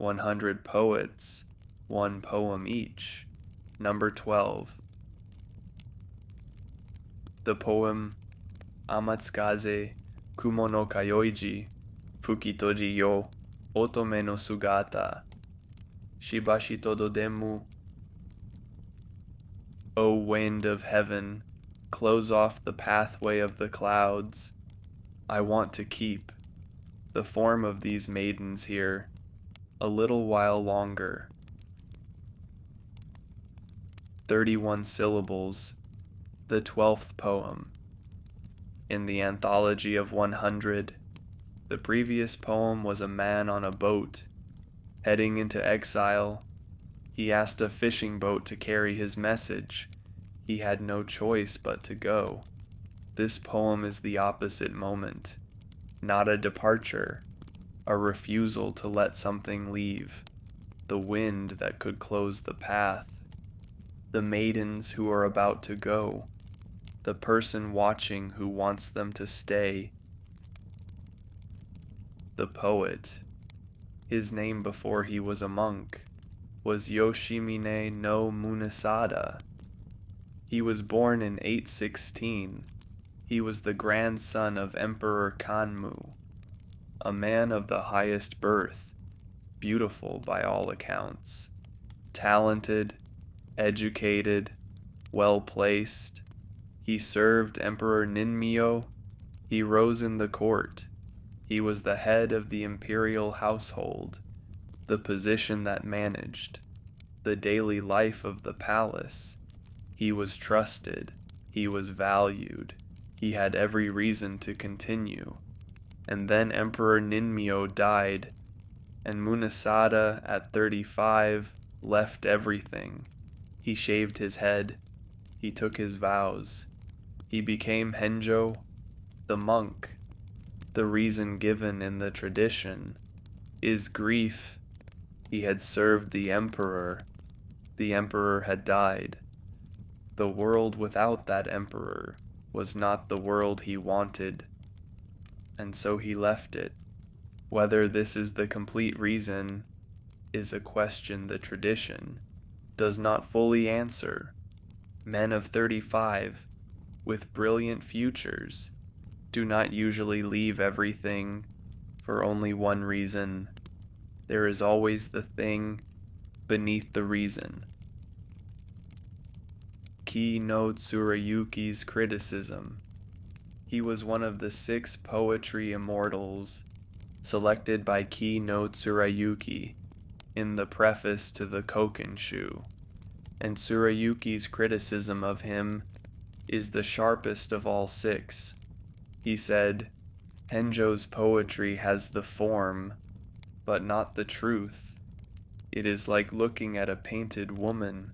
100 poets, one poem each. Number 12. The poem Amatsukaze kumo no kayoiji, fukitoji yo, otome no sugata, shibashi tododemmu. O wind of heaven, close off the pathway of the clouds. I want to keep the form of these maidens here a little while longer. 31 syllables, the 12th poem. In the anthology of 100, the previous poem was a man on a boat, heading into exile. He asked a fishing boat to carry his message. He had no choice but to go. This poem is the opposite moment, not a departure, a refusal to let something leave, the wind that could close the path, the maidens who are about to go, the person watching who wants them to stay. The poet, his name before he was a monk, was Yoshimine no Munesada. He was born in 816. He was the grandson of Emperor Kanmu, a man of the highest birth, beautiful by all accounts, talented, educated, well-placed. He served Emperor Ninmyo. He rose in the court. He was the head of the imperial household, the position that managed the daily life of the palace. He was trusted. He was valued. He had every reason to continue. And then Emperor Ninmyo died, and Munesada at 35 left everything. He shaved his head. He took his vows. He became Henjo, the monk. The reason given in the tradition is grief. He had served the emperor. The emperor had died. The world without that emperor was not the world he wanted, and so he left it. Whether this is the complete reason is a question the tradition does not fully answer. Men of 35 with brilliant futures do not usually leave everything for only one reason. There is always the thing beneath the reason. Ki no Tsurayuki's criticism. He was one of the 6 poetry immortals selected by Ki no Tsurayuki in the preface to the Kokenshu, and Tsurayuki's criticism of him is the sharpest of all 6. He said, Henjo's poetry has the form, but not the truth. It is like looking at a painted woman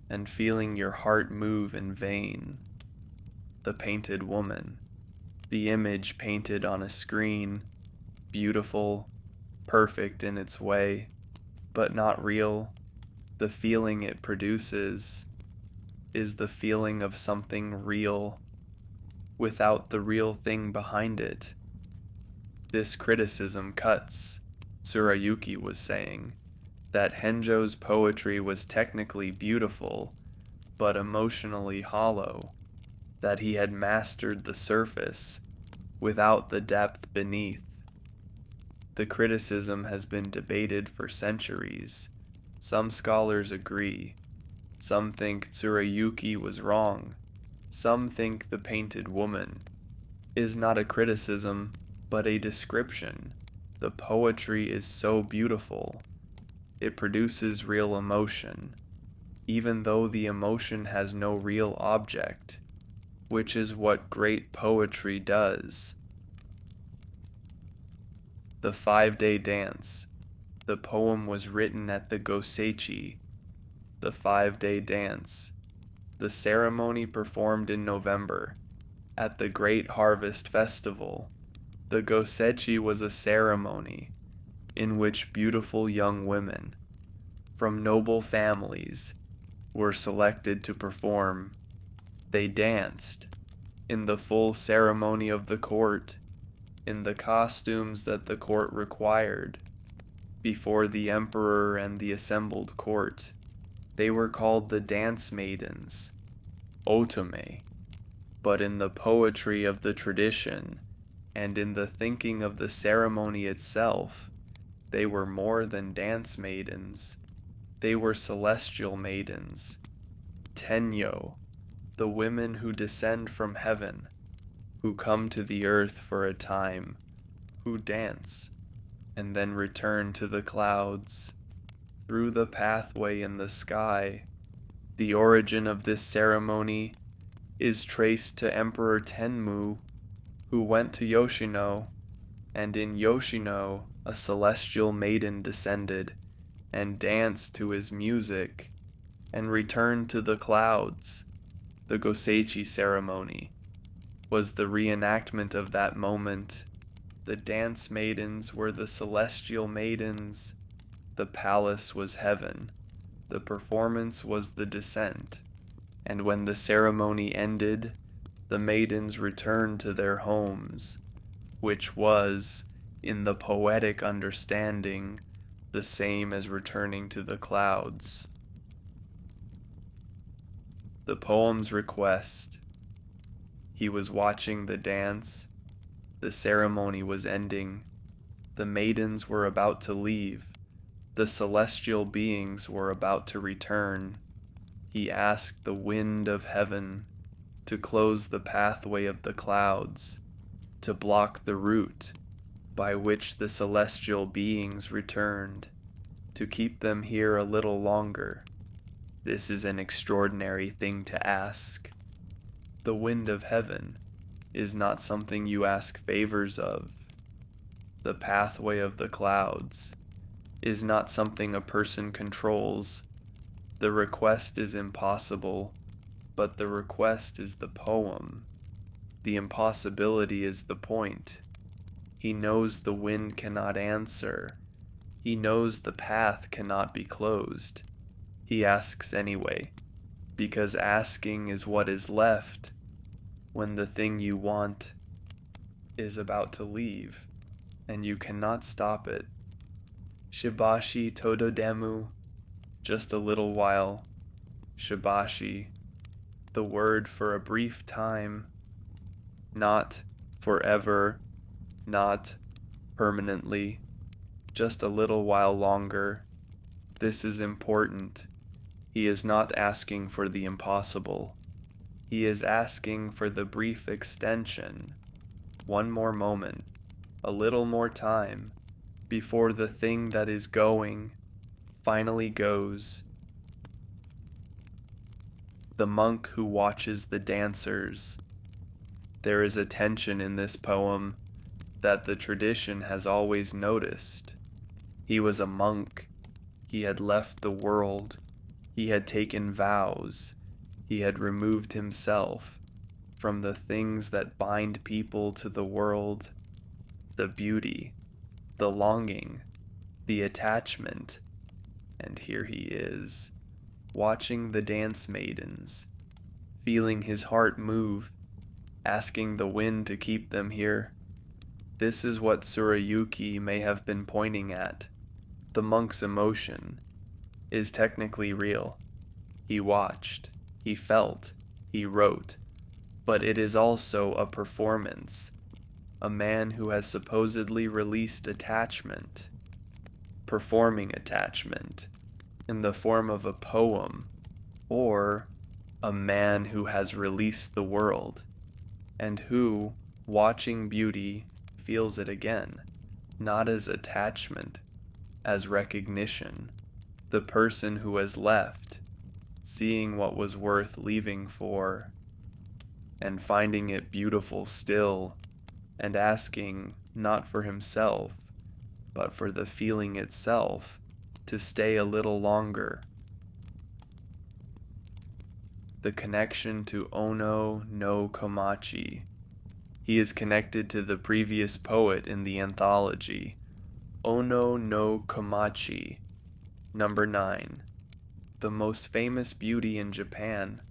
and feeling your heart move in vain. The painted woman, the image painted on a screen, beautiful, perfect in its way, but not real. The feeling it produces is the feeling of something real, without the real thing behind it. This criticism cuts. Tsurayuki was saying that Henjo's poetry was technically beautiful, but emotionally hollow, that he had mastered the surface without the depth beneath. The criticism has been debated for centuries. Some scholars agree. Some think Tsurayuki was wrong. Some think the painted woman is not a criticism, but a description. The poetry is so beautiful. It produces real emotion, even though the emotion has no real object, which is what great poetry does. The 5-day dance. The poem was written at the Gosechi. The 5-day dance. The ceremony performed in November at the Great Harvest Festival. The Gosechi was a ceremony in which beautiful young women from noble families were selected to perform. They danced in the full ceremony of the court, in the costumes that the court required. before the emperor and the assembled court. They were called the dance maidens, otome, but in the poetry of the tradition and in the thinking of the ceremony itself, they were more than dance maidens. They were celestial maidens, tenyo, the women who descend from heaven, who come to the earth for a time, who dance, and then return to the clouds, through the pathway in the sky. The origin of this ceremony is traced to Emperor Tenmu, who went to Yoshino, and in Yoshino a celestial maiden descended and danced to his music, and returned to the clouds. The Gosechi ceremony was the reenactment of that moment. The dance maidens were the celestial maidens. The palace was heaven. The performance was the descent. And when the ceremony ended, the maidens returned to their homes, which was, in the poetic understanding, the same as returning to the clouds. The poem's request. He was watching the dance. The ceremony was ending. The maidens were about to leave. The celestial beings were about to return. He asked the wind of heaven to close the pathway of the clouds, to block the route by which the celestial beings returned, to keep them here a little longer. This is an extraordinary thing to ask. The wind of heaven is not something you ask favors of. The pathway of the clouds is not something a person controls. The request is impossible, but the request is the poem. The impossibility is the point. He knows the wind cannot answer. He knows the path cannot be closed. He asks anyway, because asking is what is left when the thing you want is about to leave, and you cannot stop it. Shibashi tododemmu, just a little while. Shibashi, the word for a brief time, not forever, not permanently, just a little while longer. This is important. He is not asking for the impossible. He is asking for the brief extension. One more moment, a little more time, before the thing that is going finally goes. The monk who watches the dancers. There is a tension in this poem that the tradition has always noticed. He was a monk. He had left the world. He had taken vows. He had removed himself from the things that bind people to the world, the beauty, the longing, the attachment. And here he is, watching the dance maidens, feeling his heart move, asking the wind to keep them here. This is what Tsurayuki may have been pointing at. The monk's emotion is technically real. He watched, he felt, he wrote, but it is also a performance. A man who has supposedly released attachment, performing attachment, in the form of a poem, or a man who has released the world, and who, watching beauty, feels it again, not as attachment, as recognition. The person who has left, seeing what was worth leaving for, and finding it beautiful still, and asking not for himself, but for the feeling itself to stay a little longer. The connection to Ono no Komachi. He is connected to the previous poet in the anthology, Ono no Komachi, number 9, the most famous beauty in Japan.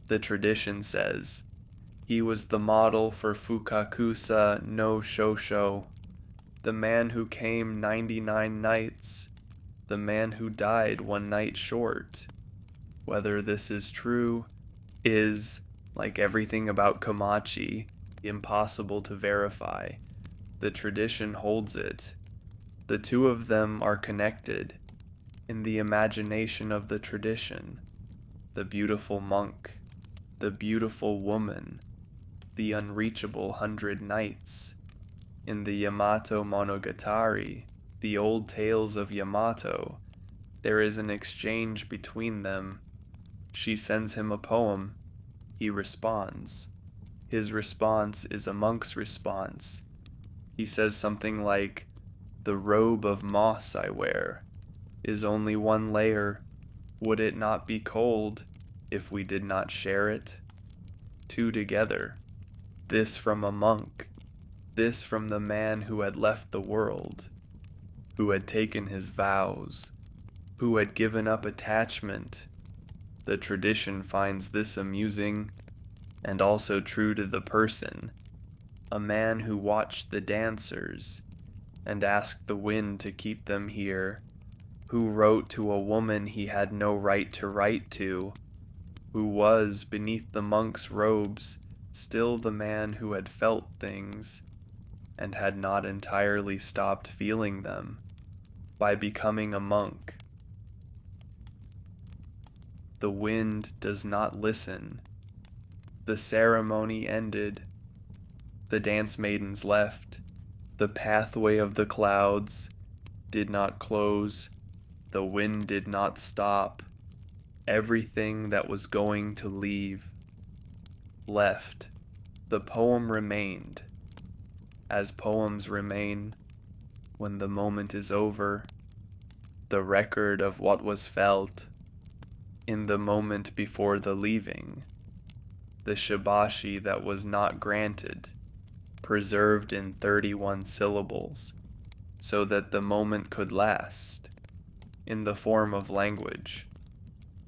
The tradition says he was the model for Fukakusa no Shosho, the man who came 99 nights, the man who died 1 night short. Whether this is true is, like everything about Komachi, impossible to verify. The tradition holds it. The two of them are connected in the imagination of the tradition. The beautiful monk, the beautiful woman, the unreachable 100 nights. In the Yamato Monogatari, the old tales of Yamato, there is an exchange between them. She sends him a poem. He responds. His response is a monk's response. He says something like, "The robe of moss I wear is only 1 layer. Would it not be cold if we did not share it?" Two together. This from a monk. This from the man who had left the world, who had taken his vows, who had given up attachment. The tradition finds this amusing and also true to the person, a man who watched the dancers and asked the wind to keep them here, who wrote to a woman he had no right to write to, who was, beneath the monk's robes, still the man who had felt things and had not entirely stopped feeling them by becoming a monk. The wind does not listen. The ceremony ended. The dance maidens left. The pathway of the clouds did not close. The wind did not stop. Everything that was going to leave left. The poem remained, as poems remain when the moment is over, the record of what was felt in the moment before the leaving, the shibashi that was not granted, preserved in 31 syllables, so that the moment could last, in the form of language,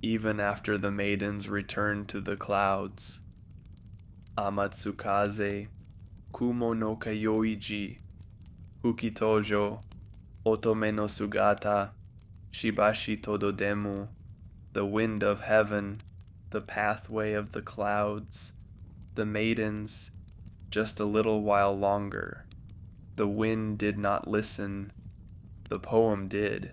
even after the maidens returned to the clouds. Amatsukaze, kumo no kayoiji, fukitoji, otome no sugata, shibashi tododemmu, the wind of heaven, the pathway of the clouds, the maidens, just a little while longer. The wind did not listen, the poem did.